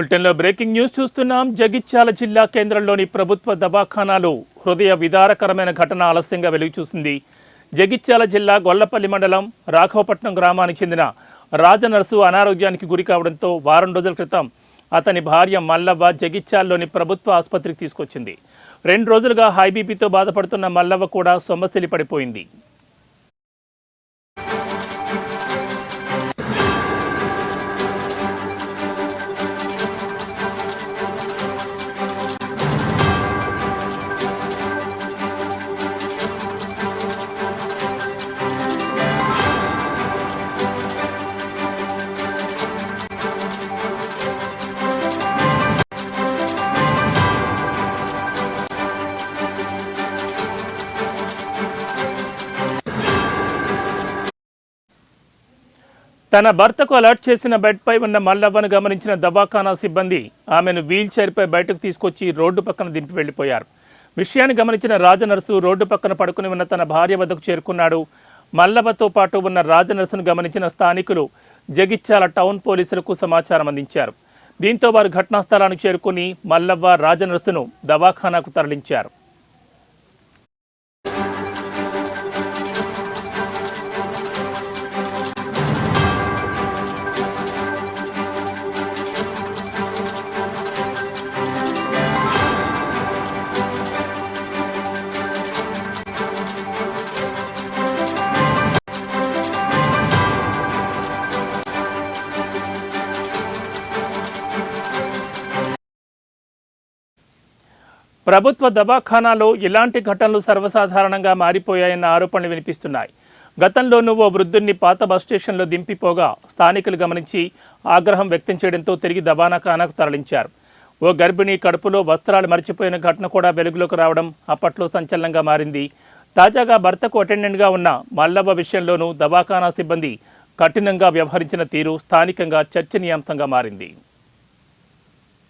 బులెటిన్లో breaking news చూస్తున్నాం. జగిత్యాల జిల్లా కేంద్రంలోని ప్రభుత్వ దవాఖానాలో హృదయ విదారకరమైన ఘటన ఆలస్యంగా వెలుగు చూసింది. జగిత్యాల జిల్లా గొల్లపల్లి మండలం రాఘవపట్నం గ్రామానికి చెందిన రాజనర్సు అనారోగ్యానికి గురి కావడంతో వారం రోజుల క్రితం అతని భార్య మల్లవ్వ జగిత్యాలలోని ప్రభుత్వ ఆసుపత్రికి తీసుకొచ్చింది. 2 రోజులుగా హై బీపీతో బాధపడుతున్న మల్లవ్వ కూడా సొమ్మసిల్లి పడిపోయింది. తన భర్తకు అలర్ట్ చేసిన బెడ్పై ఉన్న మల్లవ్వను గమనించిన దవాఖానా సిబ్బంది ఆమెను వీల్ చైర్పై బయటకు తీసుకొచ్చి రోడ్డు పక్కన దింపి వెళ్లిపోయారు. విషయాన్ని గమనించిన రాజనర్సు రోడ్డు పక్కన పడుకుని ఉన్న తన భార్య వద్దకు చేరుకున్నాడు. మల్లవ్వతో పాటు ఉన్న రాజనర్సును గమనించిన స్థానికులు జగిత్యాల టౌన్ పోలీసులకు సమాచారం అందించారు. దీంతో వారు ఘటనా స్థలానికి చేరుకుని మల్లవ్వ రాజనర్సును దవాఖానాకు తరలించారు. ప్రభుత్వ దవాఖానాలో ఇలాంటి ఘటనలు సర్వసాధారణంగా మారిపోయాయన్న ఆరోపణలు వినిపిస్తున్నాయి. గతంలోనూ ఓ వృద్ధుడిని పాత బస్ స్టేషన్లో దింపిపోగా స్థానికులు గమనించి ఆగ్రహం వ్యక్తం చేయడంతో తిరిగి దవాఖానాకు తరలించారు. ఓ గర్భిణీ కడుపులో వస్త్రాలు మర్చిపోయిన ఘటన కూడా వెలుగులోకి రావడం అప్పట్లో సంచలనంగా మారింది. తాజాగా భర్తకు అటెండెంట్గా ఉన్న మల్లవ్వ విషయంలోనూ దవాఖానా సిబ్బంది కఠినంగా వ్యవహరించిన తీరు స్థానికంగా చర్చనీయాంశంగా మారింది.